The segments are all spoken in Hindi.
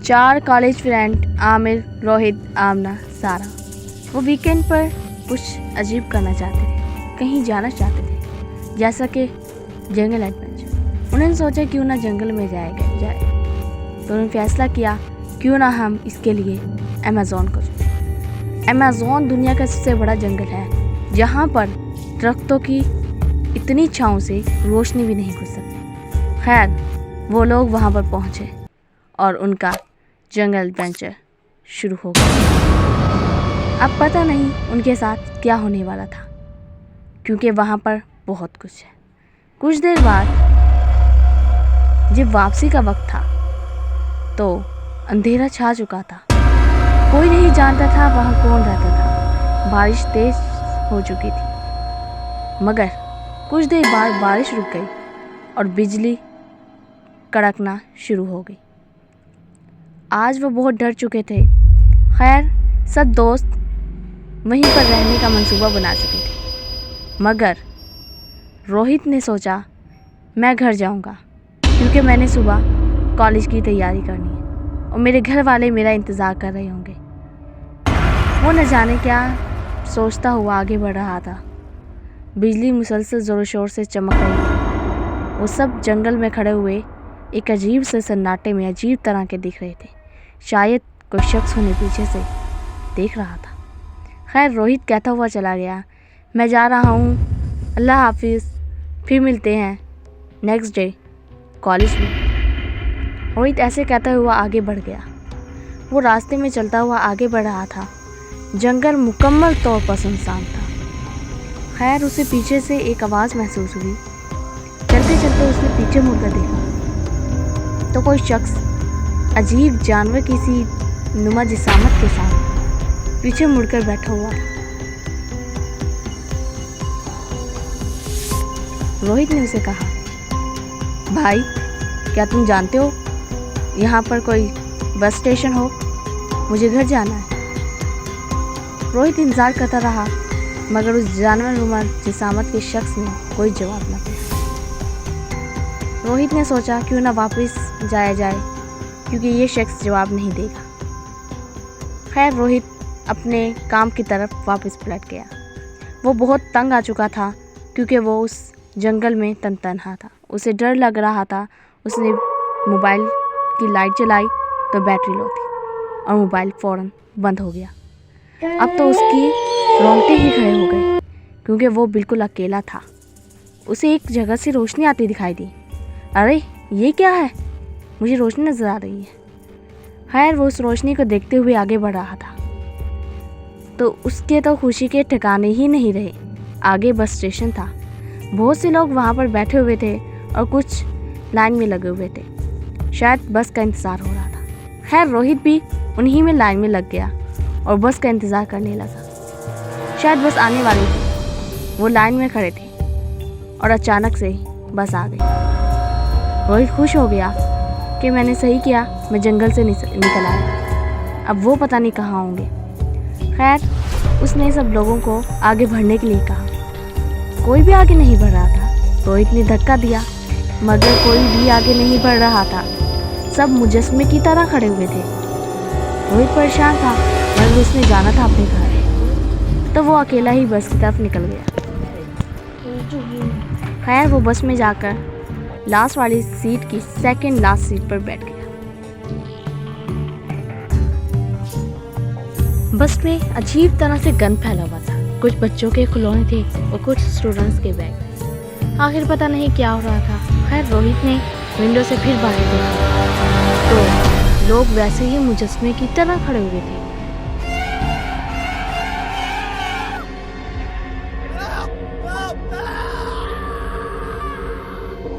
4 कॉलेज फ्रेंड आमिर, रोहित, आमना, सारा। वो वीकेंड पर कुछ अजीब करना चाहते थे, कहीं जाना चाहते थे, जैसा कि जंगल एडवेंचर। उन्होंने सोचा क्यों ना जंगल में जाए। तो उन्होंने फैसला किया क्यों ना हम इसके लिए अमेज़न को चुनें। अमेज़न दुनिया का सबसे बड़ा जंगल है, जहाँ पर दरख्तों की इतनी छाँव से रोशनी भी नहीं घुस सकती। खैर, वो लोग वहाँ पर पहुँचे और उनका जंगल एडवेंचर शुरू हो गया। अब पता नहीं उनके साथ क्या होने वाला था, क्योंकि वहाँ पर बहुत कुछ है। कुछ देर बाद जब वापसी का वक्त था तो अंधेरा छा चुका था। कोई नहीं जानता था वहाँ कौन रहता था। बारिश तेज हो चुकी थी, मगर कुछ देर बाद बारिश रुक गई और बिजली कड़कना शुरू हो गई। आज वो बहुत डर चुके थे। खैर, सब दोस्त वहीं पर रहने का मंसूबा बना चुके थे, मगर रोहित ने सोचा मैं घर जाऊंगा, क्योंकि मैंने सुबह कॉलेज की तैयारी करनी है और मेरे घर वाले मेरा इंतज़ार कर रहे होंगे। वो न जाने क्या सोचता हुआ आगे बढ़ रहा था। बिजली मुसलसल ज़ोर शोर से चमक रही थी। वो सब जंगल में खड़े हुए एक अजीब से सन्नाटे में अजीब तरह के दिख रहे थे। शायद कोई शख्स उन्हें पीछे से देख रहा था। खैर, रोहित कहता हुआ चला गया, मैं जा रहा हूँ, अल्लाह हाफिज़, फिर मिलते हैं नेक्स्ट डे कॉलेज में। रोहित ऐसे कहता हुआ आगे बढ़ गया। वो रास्ते में चलता हुआ आगे बढ़ रहा था। जंगल मुकम्मल तौर पर सुनसान था। खैर, उसे पीछे से एक आवाज़ महसूस हुई। चलते चलते उसने पीछे मुड़कर देखा तो कोई शख्स अजीब जानवर की सी नुमा जिसामत के साथ पीछे मुड़कर बैठा हुआ था। रोहित ने उसे कहा, भाई, क्या तुम जानते हो यहाँ पर कोई बस स्टेशन हो? मुझे घर जाना है। रोहित इंतजार करता रहा, मगर उस जानवर नुमा जिसामत के शख्स ने कोई जवाब न दिया। रोहित ने सोचा क्यों ना वापस जाया जाए, क्योंकि ये शख्स जवाब नहीं देगा। खैर, रोहित अपने काम की तरफ वापस पलट गया। वो बहुत तंग आ चुका था, क्योंकि वो उस जंगल में तन्हा था। उसे डर लग रहा था। उसने मोबाइल की लाइट जलाई तो बैटरी लो थी और मोबाइल फ़ौरन बंद हो गया। अब तो उसकी रोंगटे ही खड़े हो गए, क्योंकि वो बिल्कुल अकेला था। उसे एक जगह से रोशनी आती दिखाई दी। अरे, ये क्या है? मुझे रोशनी नज़र आ रही है। खैर, वो उस रोशनी को देखते हुए आगे बढ़ रहा था तो उसके तो खुशी के ठिकाने ही नहीं रहे। आगे बस स्टेशन था। बहुत से लोग वहाँ पर बैठे हुए थे और कुछ लाइन में लगे हुए थे। शायद बस का इंतज़ार हो रहा था। खैर, रोहित भी उन्हीं में लाइन में लग गया और बस का इंतज़ार करने लगा। शायद बस आने वाली थी। वो लाइन में खड़े थे और अचानक से बस आ गई। रोहित खुश हो गया कि मैंने सही किया, मैं जंगल से निकल आया। अब वो पता नहीं कहाँ होंगे। खैर, उसने सब लोगों को आगे बढ़ने के लिए कहा। कोई भी आगे नहीं बढ़ रहा था। रोहित ने धक्का दिया, मगर कोई भी आगे नहीं बढ़ रहा था। सब मुजस्मे की तरह खड़े हुए थे। रोहित परेशान था, मगर उसने जाना था अपने घर, तो वो अकेला ही बस की तरफ निकल गया। खैर, वो बस में जाकर लास्ट वाली सीट की सेकंड लास्ट सीट पर बैठ गया। बस में अजीब तरह से गंद फैला हुआ था। कुछ बच्चों के खिलौने थे और कुछ स्टूडेंट्स के बैग। आखिर पता नहीं क्या हो रहा था। खैर, रोहित ने विंडो से फिर बाहर देखा तो लोग वैसे ही मुजस्मे की तरह खड़े हुए थे।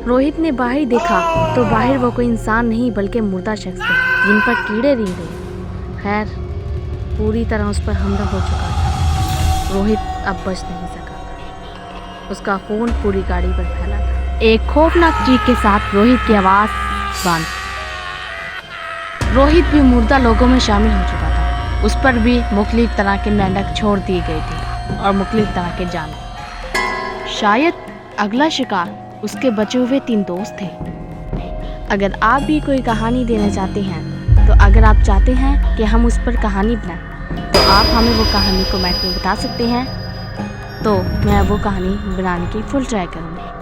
रोहित ने बाहर देखा तो बाहर वो कोई इंसान नहीं बल्कि मुर्दा शख्स थे, जिन पर कीड़े रेंग गए। खैर, पूरी तरह उस पर हमला हो चुका था। रोहित अब बच नहीं सका था। उसका खून पूरी गाड़ी पर फैला था। एक खौफनाक चीख के साथ रोहित की आवाज़ बंद। रोहित भी मुर्दा लोगों में शामिल हो चुका था। उस पर भी मुख्तलिफ तरह के मेंढक छोड़ दिए गए थे और मुख्तलिफ तरह के जानवर। शायद अगला शिकार उसके बचे हुए 3 दोस्त थे। अगर आप भी कोई कहानी देना चाहते हैं तो अगर आप चाहते हैं कि हम उस पर कहानी बनाएं तो आप हमें वो कहानी कमेंट में बता सकते हैं, तो मैं वो कहानी बनाने की फुल ट्राई करूँगी।